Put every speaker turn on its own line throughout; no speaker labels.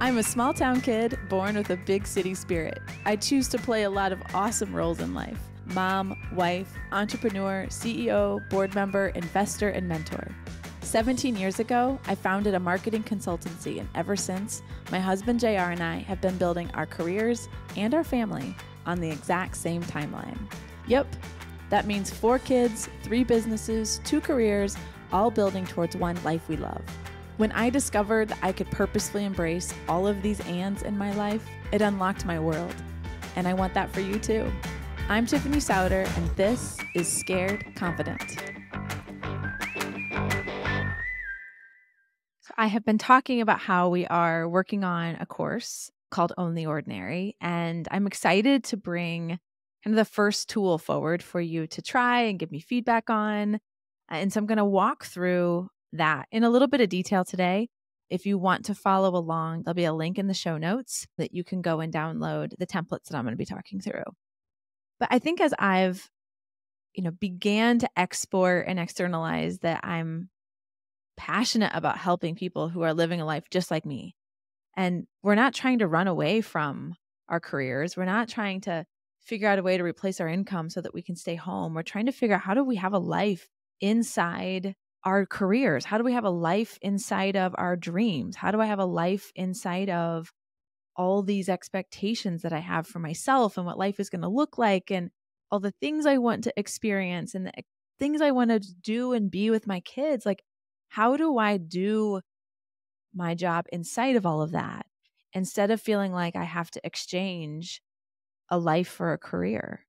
I'm a small town kid born with a big city spirit. I choose to play a lot of awesome roles in life: mom, wife, entrepreneur, CEO, board member, investor, and mentor. 17 years ago, I founded a marketing consultancy, and ever since, my husband JR and I have been building our careers and our family on the exact same timeline. Yep, that means 4 kids, 3 businesses, 2 careers, all building towards one life we love. When I discovered I could purposefully embrace all of these ands in my life, it unlocked my world. And I want that for you too. I'm Tiffany Souter, and this is Scared Confident. So I have been talking about how we are working on a course called Own the Ordinary, and I'm excited to bring kind of the first tool forward for you to try and give me feedback on. And so I'm going to walk through that in a little bit of detail today. If you want to follow along, there'll be a link in the show notes that you can go and download the templates that I'm going to be talking through. But I think as I've, began to export and externalize that I'm passionate about helping people who are living a life just like me. And we're not trying to run away from our careers. We're not trying to figure out a way to replace our income so that we can stay home. We're trying to figure out, how do we have a life inside our careers? How do we have a life inside of our dreams? How do I have a life inside of all these expectations that I have for myself and what life is going to look like and all the things I want to experience and the things I want to do and be with my kids? Like, how do I do my job inside of all of that instead of feeling like I have to exchange a life for a career?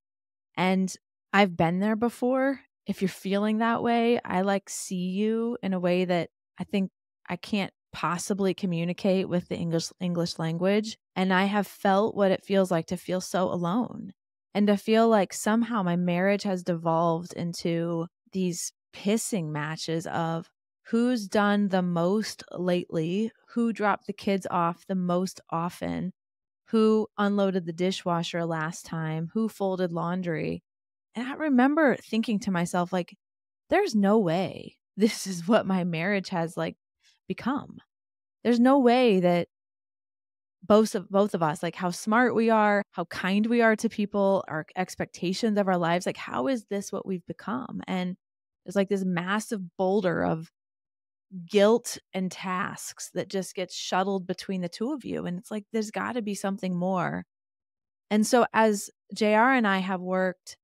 And I've been there before. If you're feeling that way, I see you in a way that I think I can't possibly communicate with the English language. And I have felt what it feels like to feel so alone and to feel like somehow my marriage has devolved into these pissing matches of who's done the most lately, who dropped the kids off the most often, who unloaded the dishwasher last time, who folded laundry. And I remember thinking to myself, there's no way this is what my marriage has become. There's no way that both of us, how smart we are, how kind we are to people, our expectations of our lives, how is this what we've become? And there's this massive boulder of guilt and tasks that just gets shuttled between the two of you. And it's there's got to be something more. And so as JR and I have worked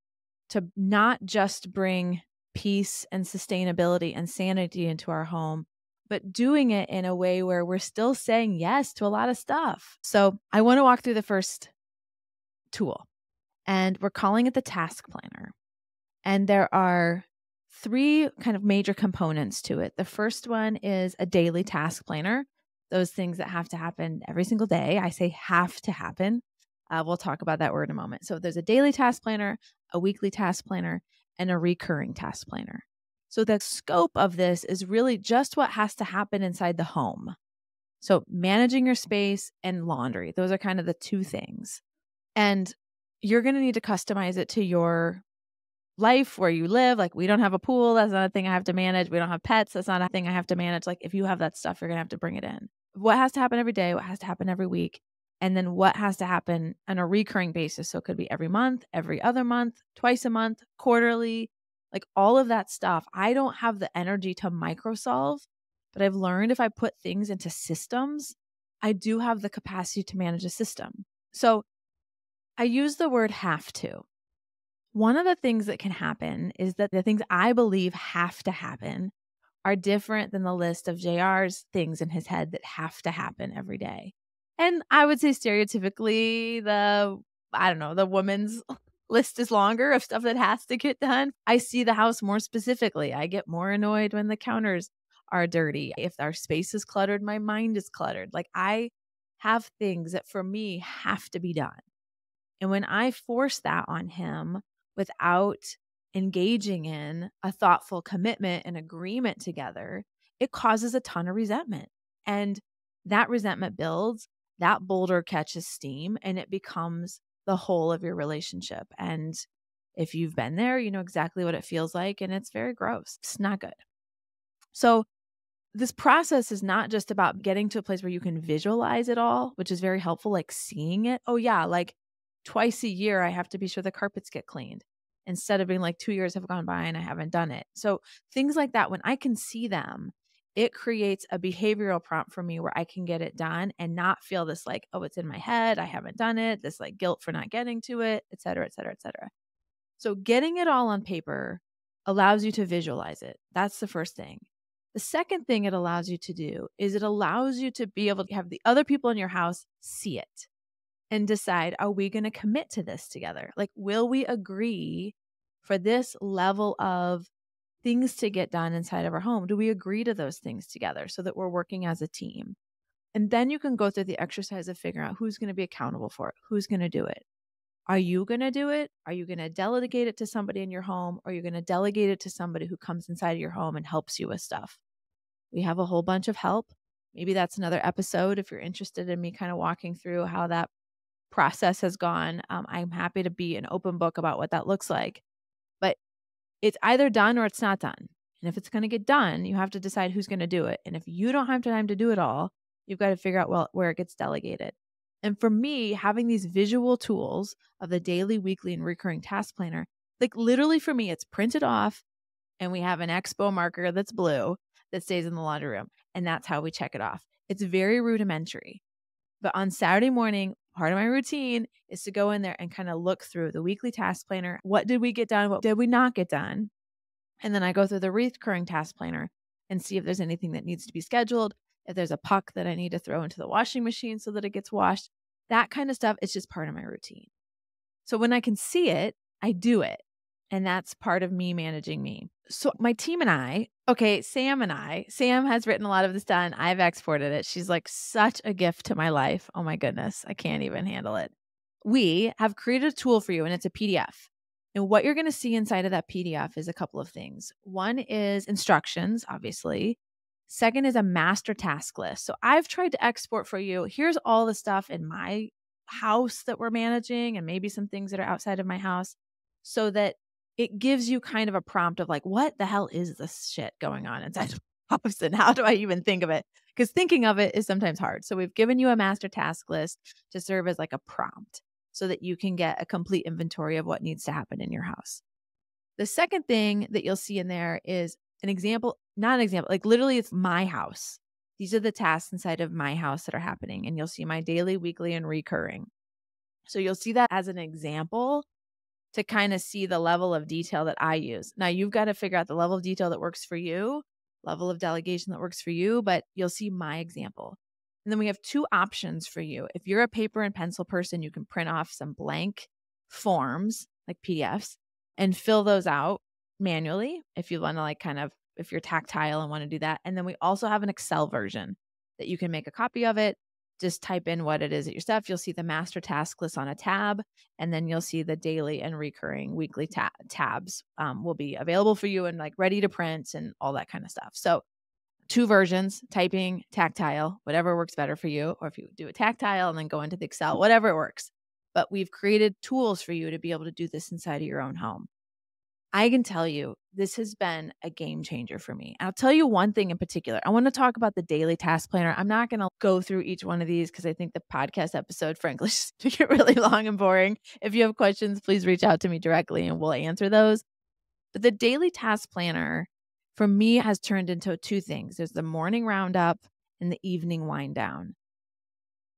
to not just bring peace and sustainability and sanity into our home, but doing it in a way where we're still saying yes to a lot of stuff. So I want to walk through the first tool, and we're calling it the task planner. And there are 3 kind of major components to it. The first one is a daily task planner, those things that have to happen every single day. I say have to happen. We'll talk about that word in a moment. So there's a daily task planner, a weekly task planner, and a recurring task planner. So the scope of this is really just what has to happen inside the home. So managing your space and laundry, those are kind of the 2 things. And you're going to need to customize it to your life where you live. We don't have a pool. That's not a thing I have to manage. We don't have pets. That's not a thing I have to manage. If you have that stuff, you're going to have to bring it in. What has to happen every day? What has to happen every week? And then what has to happen on a recurring basis? So it could be every month, every other month, twice a month, quarterly, all of that stuff. I don't have the energy to micro solve, but I've learned if I put things into systems, I do have the capacity to manage a system. So I use the word have to. One of the things that can happen is that the things I believe have to happen are different than the list of JR's things in his head that have to happen every day. And I would say stereotypically, the woman's list is longer of stuff that has to get done. I see the house more specifically. I get more annoyed when the counters are dirty. If our space is cluttered, my mind is cluttered. I have things that for me have to be done. And when I force that on him without engaging in a thoughtful commitment and agreement together, it causes a ton of resentment. And that resentment builds, that boulder catches steam, and it becomes the whole of your relationship. And if you've been there, you know exactly what it feels like, and it's very gross. It's not good. So this process is not just about getting to a place where you can visualize it all, which is very helpful, like seeing it. Oh, yeah, like twice a year, I have to be sure the carpets get cleaned instead of being like 2 years have gone by and I haven't done it. So things like that, when I can see them, it creates a behavioral prompt for me where I can get it done and not feel this like, oh, it's in my head, I haven't done it, this like guilt for not getting to it, et cetera, et cetera, et cetera. So getting it all on paper allows you to visualize it. That's the first thing. The second thing it allows you to do is it allows you to be able to have the other people in your house see it and decide, are we going to commit to this together? Like, will we agree for this level of things to get done inside of our home? Do we agree to those things together so that we're working as a team? And then you can go through the exercise of figuring out who's going to be accountable for it, who's going to do it. Are you going to do it? Are you going to delegate it to somebody in your home? Or are you going to delegate it to somebody who comes inside of your home and helps you with stuff? We have a whole bunch of help. Maybe that's another episode if you're interested in me kind of walking through how that process has gone. I'm happy to be an open book about what that looks like. But it's either done or it's not done. And if it's going to get done, you have to decide who's going to do it. And if you don't have time to do it all, you've got to figure out where it gets delegated. And for me, having these visual tools of the daily, weekly, and recurring task planner, like literally for me, it's printed off and we have an expo marker that's blue that stays in the laundry room. And that's how we check it off. It's very rudimentary. But on Saturday morning, part of my routine is to go in there and kind of look through the weekly task planner. What did we get done? What did we not get done? And then I go through the recurring task planner and see if there's anything that needs to be scheduled, if there's a puck that I need to throw into the washing machine so that it gets washed. That kind of stuff is just part of my routine. So when I can see it, I do it. And that's part of me managing me. So my team and I, Sam has written a lot of this down. I've exported it. She's like such a gift to my life. Oh my goodness. I can't even handle it. We have created a tool for you and it's a PDF. And what you're going to see inside of that PDF is a couple of things. One is instructions, obviously. Second is a master task list. So I've tried to export for you. Here's all the stuff in my house that we're managing and maybe some things that are outside of my house so that it gives you kind of a prompt of like, what the hell is this shit going on inside the house and how do I even think of it? Because thinking of it is sometimes hard. So we've given you a master task list to serve as like a prompt so that you can get a complete inventory of what needs to happen in your house. The second thing that you'll see in there is an example, not an example, like literally it's my house. These are the tasks inside of my house that are happening. And you'll see my daily, weekly, and recurring. So you'll see that as an example to kind of see the level of detail that I use. Now you've got to figure out the level of detail that works for you, level of delegation that works for you, but you'll see my example. And then we have two options for you. If you're a paper and pencil person, you can print off some blank forms like PDFs and fill those out manually if you want to like kind of, if you're tactile and want to do that. And then we also have an Excel version that you can make a copy of it. Just type in what it is at your stuff. You'll see the master task list on a tab, and then you'll see the daily and recurring weekly tabs will be available for you and like ready to print and all that kind of stuff. So two versions, typing, tactile, whatever works better for you. Or if you do a tactile and then go into the Excel, whatever works. But we've created tools for you to be able to do this inside of your own home. I can tell you this has been a game changer for me. I'll tell you one thing in particular. I want to talk about the daily task planner. I'm not going to go through each one of these because I think the podcast episode, frankly, is going to get really long and boring. If you have questions, please reach out to me directly and we'll answer those. But the daily task planner for me has turned into two things. There's the morning roundup and the evening wind down.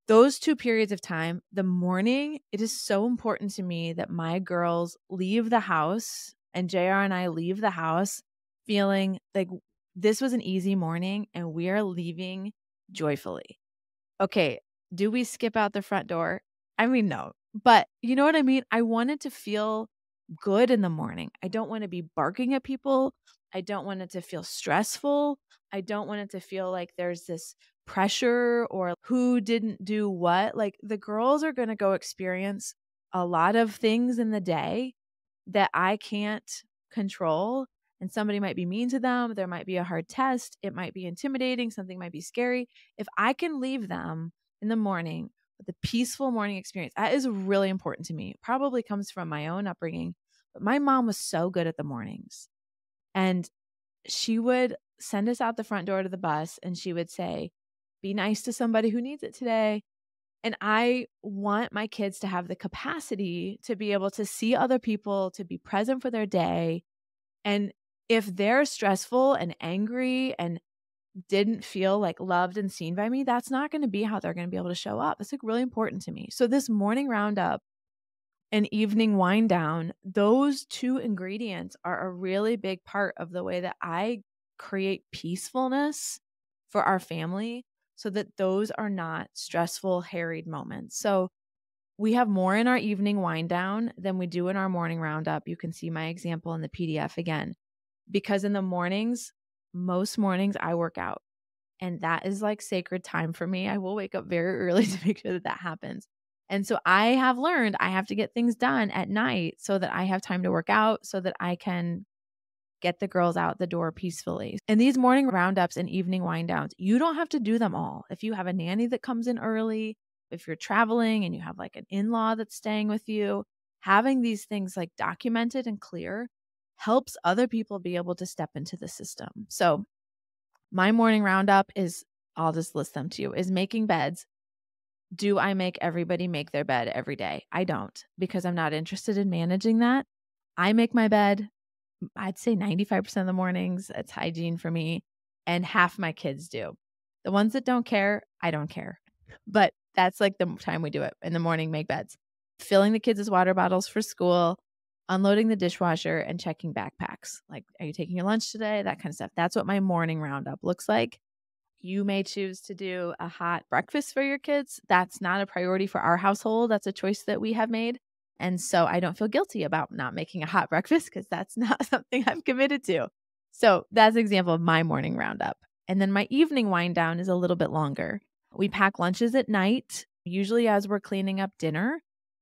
Those two periods of time, the morning, it is so important to me that my girls leave the house and JR and I leave the house feeling like this was an easy morning and we are leaving joyfully. Okay, do we skip out the front door? I mean, no, but you know what I mean? I wanted to feel good in the morning. I don't want to be barking at people. I don't want it to feel stressful. I don't want it to feel like there's this pressure or who didn't do what. Like the girls are going to go experience a lot of things in the day that I can't control. And somebody might be mean to them. There might be a hard test. It might be intimidating. Something might be scary. If I can leave them in the morning with a peaceful morning experience, that is really important to me. It probably comes from my own upbringing. But my mom was so good at the mornings. And she would send us out the front door to the bus and she would say, be nice to somebody who needs it today. And I want my kids to have the capacity to be able to see other people, to be present for their day. And if they're stressful and angry and didn't feel like loved and seen by me, that's not going to be how they're going to be able to show up. It's like really important to me. So this morning roundup and evening wind down, those two ingredients are a really big part of the way that I create peacefulness for our family so that those are not stressful, harried moments. So we have more in our evening wind down than we do in our morning roundup. You can see my example in the PDF again, because in the mornings, most mornings I work out, and that is like sacred time for me. I will wake up very early to make sure that that happens. And so I have learned I have to get things done at night so that I have time to work out, so that I can get the girls out the door peacefully. And these morning roundups and evening wind downs, you don't have to do them all. If you have a nanny that comes in early, if you're traveling and you have like an in-law that's staying with you, having these things like documented and clear helps other people be able to step into the system. So my morning roundup is, I'll just list them to you, is making beds. Do I make everybody make their bed every day? I don't, because I'm not interested in managing that. I make my bed, I'd say 95% of the mornings. It's hygiene for me. And half my kids do. The ones that don't care, I don't care. But that's like the time we do it in the morning, make beds. Filling the kids' water bottles for school, unloading the dishwasher, and checking backpacks. Like, are you taking your lunch today? That kind of stuff. That's what my morning roundup looks like. You may choose to do a hot breakfast for your kids. That's not a priority for our household. That's a choice that we have made. And so I don't feel guilty about not making a hot breakfast because that's not something I'm committed to. So that's an example of my morning roundup. And then my evening wind down is a little bit longer. We pack lunches at night, usually as we're cleaning up dinner,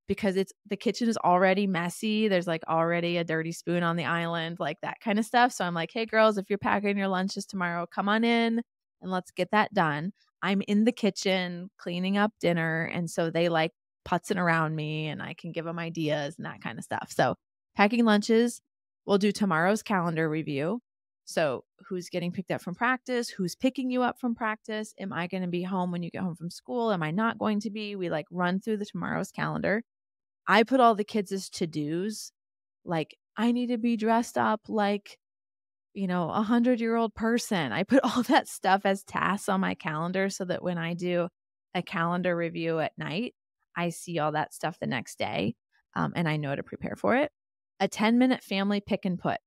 because the kitchen is already messy. There's like already a dirty spoon on the island, like that kind of stuff. So I'm like, hey girls, if you're packing your lunches tomorrow, come on in and let's get that done. I'm in the kitchen cleaning up dinner. And so they like putzing around me and I can give them ideas and that kind of stuff. So packing lunches, we'll do tomorrow's calendar review. So who's getting picked up from practice? Who's picking you up from practice? Am I going to be home when you get home from school? Am I not going to be? We like run through the tomorrow's calendar. I put all the kids' to-dos, like I need to be dressed up like, a 100-year-old person. I put all that stuff as tasks on my calendar so that when I do a calendar review at night, I see all that stuff the next day, and I know to prepare for it. A 10-minute family pick and put.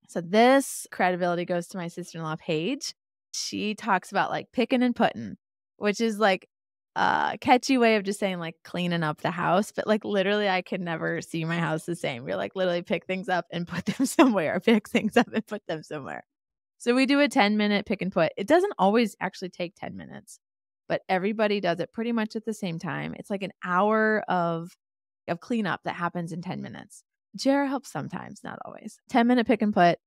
So this credibility goes to my sister-in-law, Paige. She talks about like picking and putting, which is like a catchy way of just saying like cleaning up the house. But like literally I can never see my house the same. You're like literally pick things up and put them somewhere, pick things up and put them somewhere. So we do a 10-minute pick and put. It doesn't always actually take 10 minutes, but everybody does it pretty much at the same time. It's like an hour of cleanup that happens in 10 minutes. Jara helps sometimes, not always. 10-minute pick and put,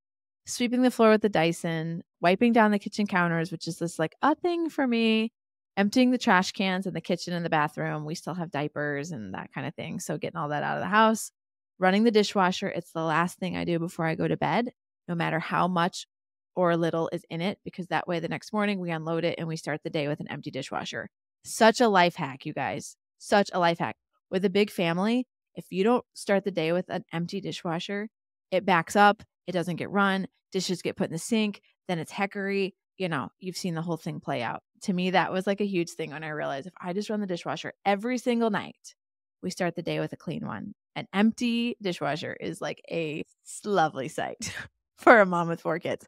sweeping the floor with the Dyson, wiping down the kitchen counters, which is this like a thing for me, emptying the trash cans in the kitchen and the bathroom. We still have diapers and that kind of thing. So getting all that out of the house, running the dishwasher. It's the last thing I do before I go to bed, no matter how much or little is in it, because that way the next morning we unload it and we start the day with an empty dishwasher. Such a life hack, you guys. Such a life hack. With a big family, if you don't start the day with an empty dishwasher, it backs up, it doesn't get run, dishes get put in the sink, then it's heckery. You've seen the whole thing play out. To me, that was like a huge thing when I realized if I just run the dishwasher every single night, we start the day with a clean one. An empty dishwasher is like a lovely sight for a mom with 4 kids.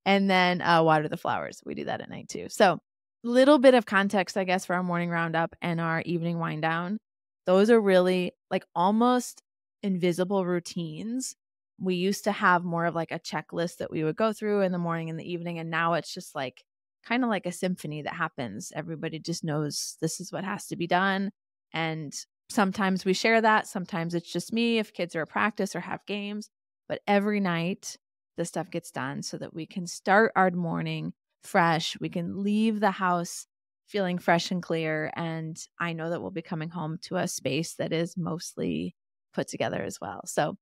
And then water the flowers. We do that at night too. So little bit of context, I guess, for our morning roundup and our evening wind down. Those are really like almost invisible routines. We used to have more of like a checklist that we would go through in the morning and the evening. And now it's just like kind of like a symphony that happens. Everybody just knows this is what has to be done. And sometimes we share that. Sometimes it's just me if kids are at practice or have games. But every night the stuff gets done so that we can start our morning fresh. We can leave the house feeling fresh and clear. And I know that we'll be coming home to a space that is mostly put together as well. So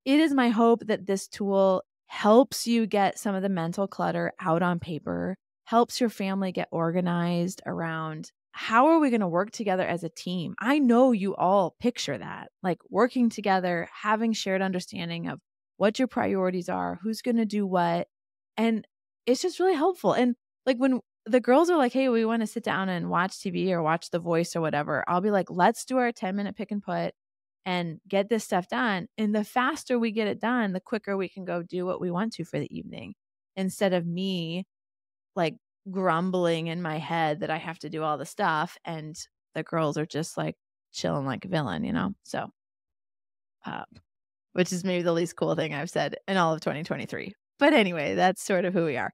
it is my hope that this tool helps you get some of the mental clutter out on paper, helps your family get organized around how are we going to work together as a team? I know you all picture that, like working together, having shared understanding of what your priorities are, who's going to do what. And it's just really helpful. And like when the girls are like, hey, we want to sit down and watch TV or watch The Voice or whatever, I'll be like, let's do our 10-minute pick and put and get this stuff done. And the faster we get it done, the quicker we can go do what we want to for the evening instead of me like grumbling in my head that I have to do all the stuff and the girls are just like chilling like a villain, you know? So, uh, which is maybe the least cool thing I've said in all of 2023. But anyway, that's sort of who we are.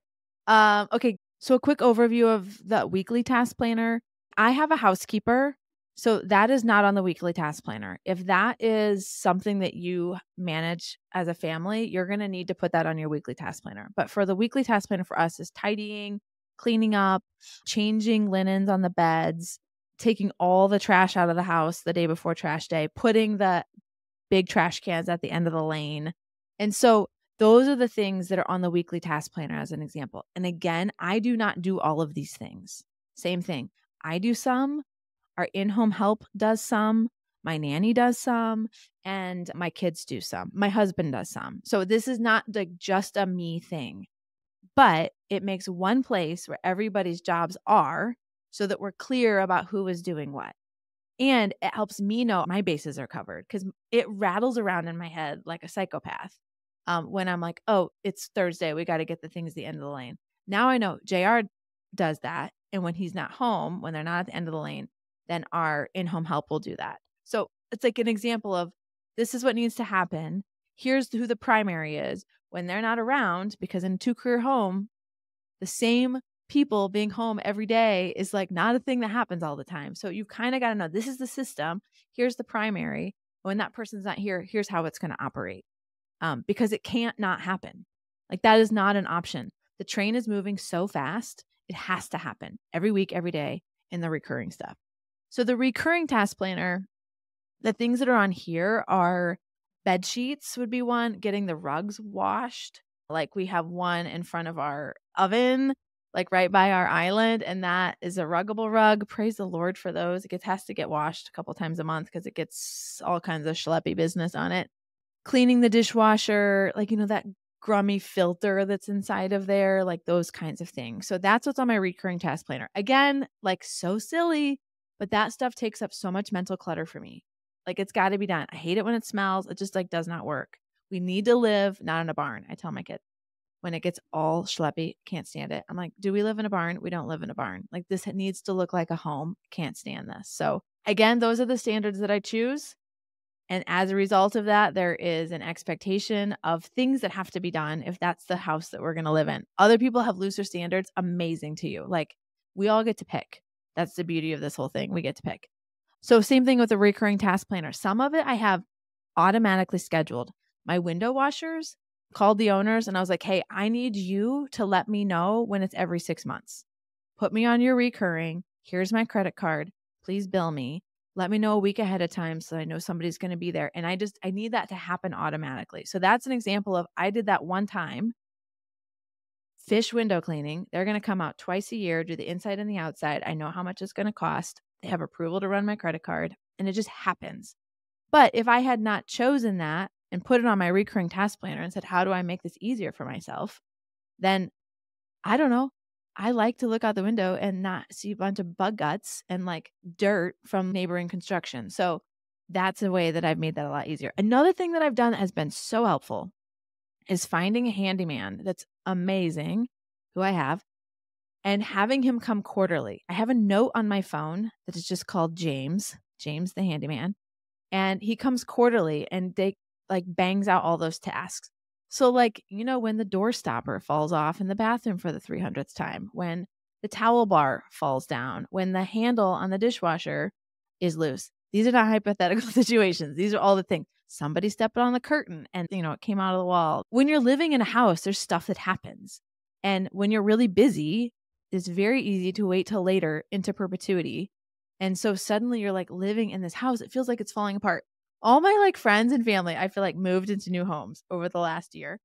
Okay, so a quick overview of the weekly task planner. I have a housekeeper, so that is not on the weekly task planner. If that is something that you manage as a family, you're going to need to put that on your weekly task planner. But for the weekly task planner for us is tidying, cleaning up, changing linens on the beds, taking all the trash out of the house the day before trash day, putting the big trash cans at the end of the lane. And so those are the things that are on the weekly task planner as an example. And again, I do not do all of these things. Same thing. I do some, our in-home help does some, my nanny does some, and my kids do some. My husband does some. So this is not like just a me thing, but it makes one place where everybody's jobs are so that we're clear about who is doing what. And it helps me know my bases are covered because it rattles around in my head like a psychopath when I'm like, oh, it's Thursday. We got to get the things at the end of the lane. Now I know JR does that. And when he's not home, when they're not at the end of the lane, then our in-home help will do that. So it's like an example of this is what needs to happen. Here's who the primary is when they're not around, because in a two-career home, the same people being home every day is like not a thing that happens all the time. So you kind of got to know this is the system. Here's the primary. When that person's not here, here's how it's going to operate. Because it can't not happen. Like that is not an option. The train is moving so fast. It has to happen every week, every day in the recurring stuff. So the recurring task planner, the things that are on here are bed sheets would be one, getting the rugs washed. Like we have one in front of our oven, like right by our island, and that is a ruggable rug. Praise the Lord for those. Has to get washed a couple times a month because it gets all kinds of schleppy business on it. Cleaning the dishwasher, like, you know, that grummy filter that's inside of there, like those kinds of things. So that's what's on my recurring task planner. Again, like so silly, but that stuff takes up so much mental clutter for me. Like it's got to be done. I hate it when it smells. It just like does not work. We need to live not in a barn. I tell my kids when it gets all schleppy, can't stand it. I'm like, do we live in a barn? We don't live in a barn. Like this needs to look like a home. Can't stand this. So again, those are the standards that I choose. And as a result of that, there is an expectation of things that have to be done if that's the house that we're going to live in. Other people have looser standards. Amazing to you. Like we all get to pick. That's the beauty of this whole thing. We get to pick. So same thing with the recurring task planner. Some of it I have automatically scheduled. My window washers, called the owners and I was like, hey, I need you to let me know when it's every 6 months. Put me on your recurring. Here's my credit card. Please bill me. Let me know a week ahead of time so I know somebody's going to be there. And I need that to happen automatically. So that's an example of I did that one time. Fish window cleaning. They're going to come out twice a year, do the inside and the outside. I know how much it's going to cost. They have approval to run my credit card and it just happens. But if I had not chosen that and put it on my recurring task planner and said, how do I make this easier for myself? Then I don't know. I like to look out the window and not see a bunch of bug guts and like dirt from neighboring construction. So that's a way that I've made that a lot easier. Another thing that I've done that has been so helpful is finding a handyman that's amazing, who I have, and having him come quarterly. I have a note on my phone that is just called James the handyman. And he comes quarterly and they like bangs out all those tasks. So like, you know, when the door stopper falls off in the bathroom for the 300th time, when the towel bar falls down, when the handle on the dishwasher is loose. These are not hypothetical situations. These are all the things. Somebody stepped on the curtain and, you know, it came out of the wall. When you're living in a house, there's stuff that happens. And when you're really busy, it's very easy to wait till later into perpetuity. And so suddenly you're like living in this house. It feels like it's falling apart. All my like friends and family, I feel like moved into new homes over the last year.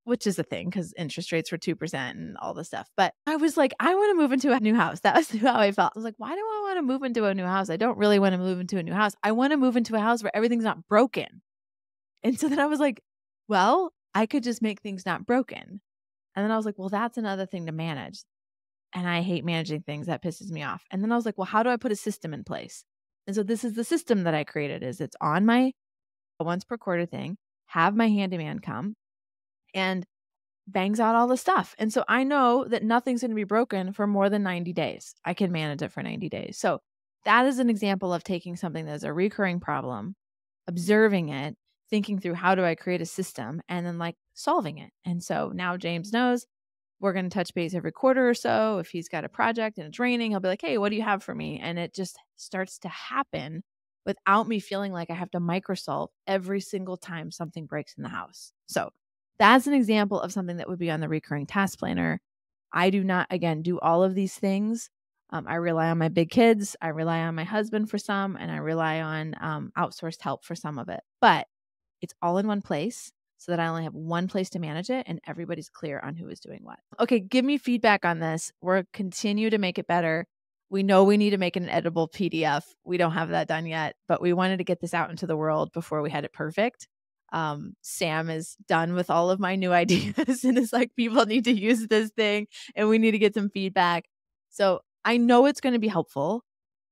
which is a thing because interest rates were 2% and all this stuff. But I was like, I want to move into a new house. That was how I felt. I was like, why do I want to move into a new house? I don't really want to move into a new house. I want to move into a house where everything's not broken. And so then I was like, well, I could just make things not broken. And then I was like, well, that's another thing to manage. And I hate managing things. That pisses me off. And then I was like, well, how do I put a system in place? And so this is the system that I created is it's on my once per quarter thing, have my handyman come and bangs out all the stuff. And so I know that nothing's going to be broken for more than 90 days. I can manage it for 90 days. So that is an example of taking something that's a recurring problem, observing it, thinking through how do I create a system and then like solving it. And so now James knows we're going to touch base every quarter or so. If he's got a project and it's raining, he'll be like, hey, what do you have for me? And it just starts to happen without me feeling like I have to microsolve every single time something breaks in the house. So that's an example of something that would be on the recurring task planner. I do not, again, do all of these things. I rely on my big kids. I rely on my husband for some, and I rely on outsourced help for some of it. But it's all in one place so that I only have one place to manage it and everybody's clear on who is doing what. Okay, give me feedback on this. We'll continue to make it better. We know we need to make an editable PDF. We don't have that done yet, but we wanted to get this out into the world before we had it perfect. Sam is done with all of my new ideas and it's like, people need to use this thing and we need to get some feedback. So I know it's going to be helpful,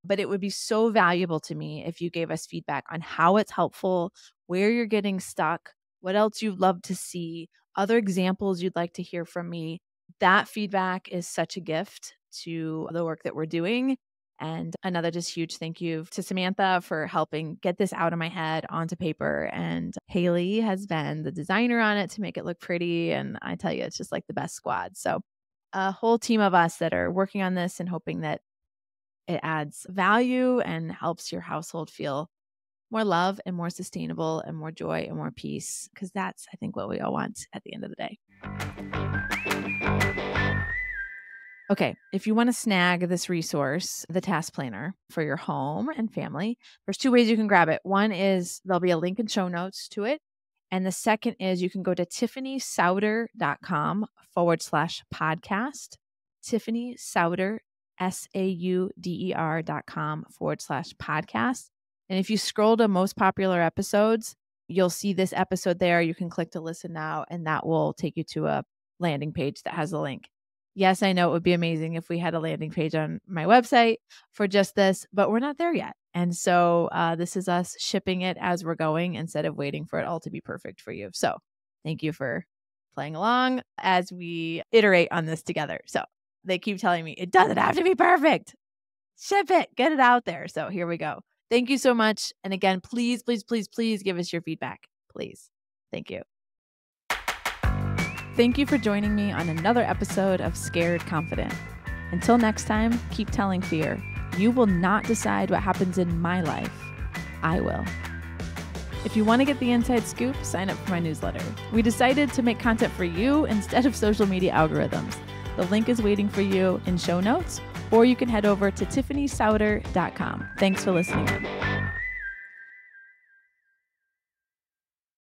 but it would be so valuable to me if you gave us feedback on how it's helpful, where you're getting stuck, what else you'd love to see, other examples you'd like to hear from me. That feedback is such a gift to the work that we're doing. And another just huge thank you to Samantha for helping get this out of my head onto paper. And Haley has been the designer on it to make it look pretty. And I tell you, it's just like the best squad. So a whole team of us that are working on this and hoping that it adds value and helps your household feel more love and more sustainable and more joy and more peace. Because that's, I think, what we all want at the end of the day. Okay, if you want to snag this resource, the task planner for your home and family, there's two ways you can grab it. One is there'll be a link in show notes to it. And the second is you can go to TiffanySauder.com/podcast. Tiffany Sauder, SAUDER.com/podcast. And if you scroll to most popular episodes, you'll see this episode there. You can click to listen now, and that will take you to a landing page that has a link. Yes, I know it would be amazing if we had a landing page on my website for just this, but we're not there yet. And so this is us shipping it as we're going instead of waiting for it all to be perfect for you. So thank you for playing along as we iterate on this together. So they keep telling me it doesn't have to be perfect. Ship it, get it out there. So here we go. Thank you so much. And again, please, please, please, please give us your feedback. Please. Thank you. Thank you for joining me on another episode of Scared Confident. Until next time, keep telling fear, you will not decide what happens in my life. I will. If you want to get the inside scoop, sign up for my newsletter. We decided to make content for you instead of social media algorithms. The link is waiting for you in show notes, or you can head over to TiffanySauder.com. Thanks for listening in.